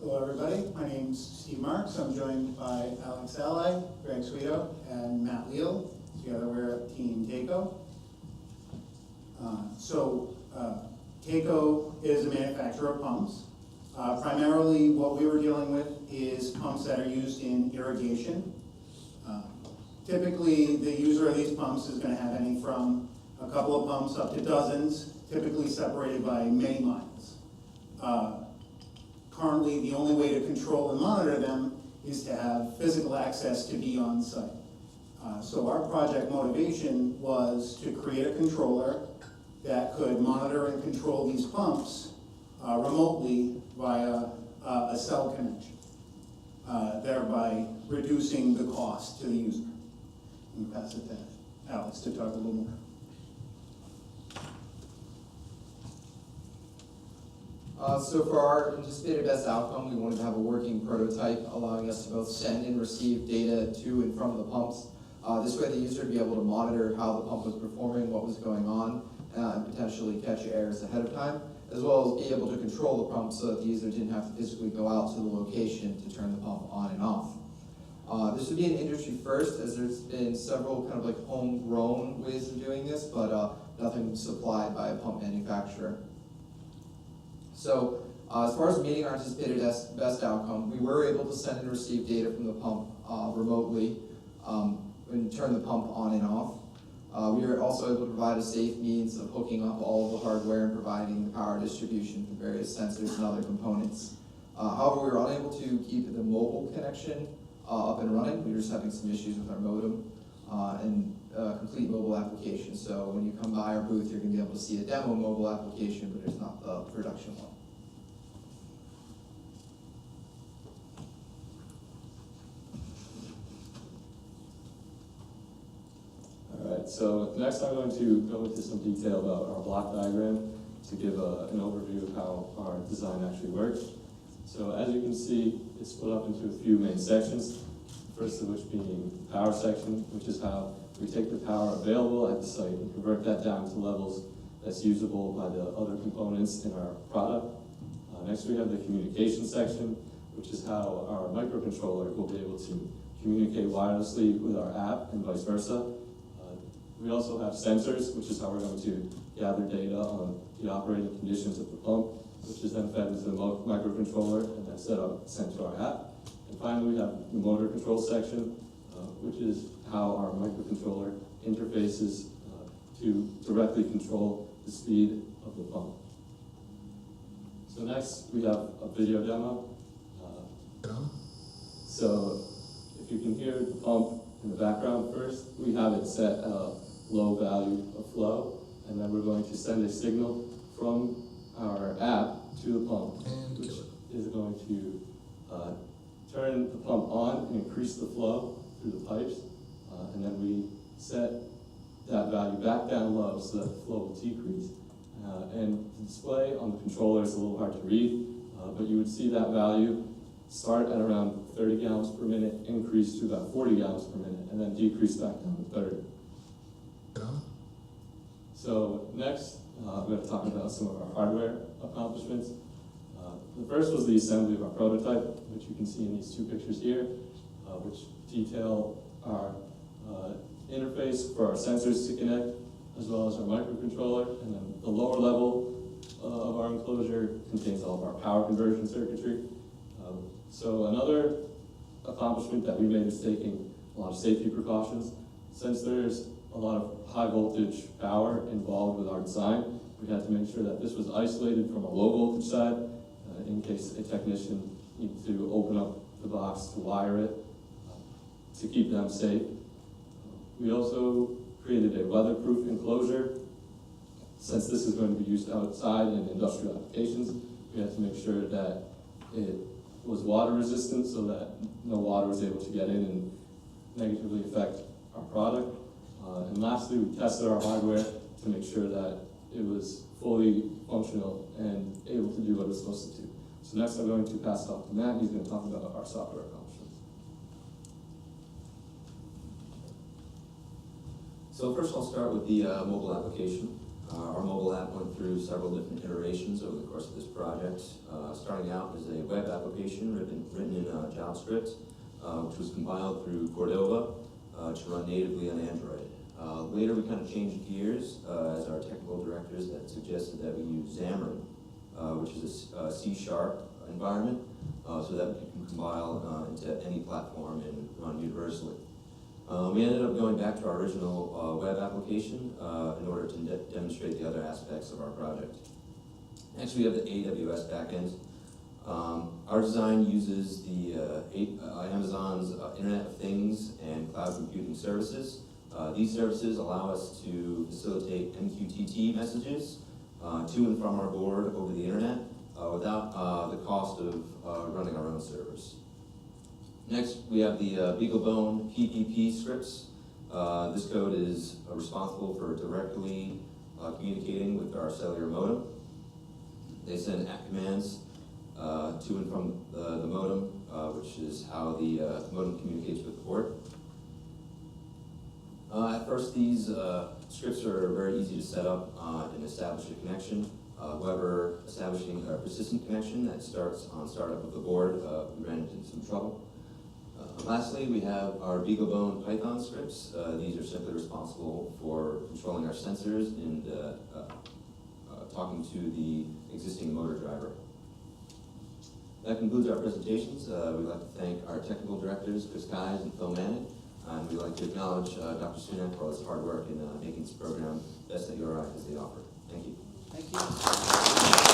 Hello everybody, my name's Steve Marks. I'm joined by Alex Ally, Greg Sweeto, and Matt Leal. Together we're Team Keiko. Keiko is a manufacturer of pumps. Primarily what we were dealing with is pumps that are used in irrigation. Typically the user of these pumps is going to have any from a couple of pumps up to dozens, typically separated by many miles. Currently, the only way to control and monitor them is to have physical access to be on site. So our project motivation was to create a controller that could monitor and control these pumps remotely via a cell connection, thereby reducing the cost to the user. And pass it to Alex to talk a little more. So for our anticipated best outcome, we wanted to have a working prototype allowing us to both send and receive data to and from the pumps. This way the user would be able to monitor how the pump was performing, what was going on, and potentially catch errors ahead of time, as well as be able to control the pump so that the user didn't have to physically go out to the location to turn the pump on and off. This would be an industry first, as there's been several kind of like homegrown ways of doing this, but nothing supplied by a pump manufacturer. So as far as meeting our anticipated best outcome, we were able to send and receive data from the pump remotely and turn the pump on and off. We were also able to provide a safe means of hooking up all of the hardware and providing the power distribution for various sensors and other components. However, we were unable to keep the mobile connection up and running. We were just having some issues with our modem and complete mobile application. So when you come by our booth, you're going to be able to see a demo mobile application, but it's not the production one. Alright, so next I'm going to go into some detail about our block diagram to give an overview of how our design actually works. So as you can see, it's split up into a few main sections. First of which being the power section, which is how we take the power available at the site and convert that down to levels that's usable by the other components in our product. Next we have the communication section, which is how our microcontroller will be able to communicate wirelessly with our app and vice versa. We also have sensors, which is how we're going to gather data on the operating conditions of the pump, which is then fed into the microcontroller and then sent to our app. And finally, we have the motor control section, which is how our microcontroller interfaces to directly control the speed of the pump. So next, we have a video demo. So if you can hear the pump in the background first, we have it set at a low value of flow, and then we're going to send a signal from our app to the pump, which is going to turn the pump on and increase the flow through the pipes, and then we set that value back down low so that the flow will decrease. And the display on the controller is a little hard to read, but you would see that value start at around 30 gallons per minute, increase to about 40 gallons per minute, and then decrease back down to 30. So next, I'm going to talk about some of our hardware accomplishments. The first was the assembly of our prototype, which you can see in these two pictures here, which detail our interface for our sensors to connect, as well as our microcontroller. And then the lower level of our enclosure contains all of our power conversion circuitry. So another accomplishment that we made is taking a lot of safety precautions. Since there's a lot of high voltage power involved with our design, we had to make sure that this was isolated from a low voltage side in case a technician needs to open up the box to wire it to keep them safe. We also created a weatherproof enclosure. Since this is going to be used outside in industrial applications, we had to make sure that it was water resistant so that no water was able to get in and negatively affect our product. And lastly, we tested our hardware to make sure that it was fully functional and able to do what it was supposed to do. So next I'm going to pass it off to Matt. He's going to talk about our software accomplishments. So first I'll start with the mobile application. Our mobile app went through several different iterations over the course of this project. Starting out as a web application written in JavaScript, which was compiled through Cordova to run natively on Android. Later, we kind of changed gears as our technical directors had suggested that we use Xamarin, which is a C# environment, so that we can compile into any platform and run universally. We ended up going back to our original web application in order to demonstrate the other aspects of our project. Next, we have the AWS backend. Our design uses the Amazon's Internet of Things and cloud computing services. These services allow us to facilitate MQTT messages to and from our board over the internet without the cost of running our own servers. Next, we have the Beaglebone Pvp Scripts. This code is responsible for directly communicating with our cellular modem. They send app commands to and from the modem, which is how the modem communicates with the board. At first, these scripts are very easy to set up and establish a connection. However, establishing a persistent connection that starts on startup of the board, we ran into some trouble. Lastly, we have our Beaglebone Python scripts. These are simply responsible for controlling our sensors and talking to the existing motor driver. That concludes our presentations. We'd like to thank our technical directors, Chris Guys and Phil Manning, and we'd like to acknowledge Dr. Sunak for all his hard work in making this program best that your eye has to offer. Thank you. Thank you.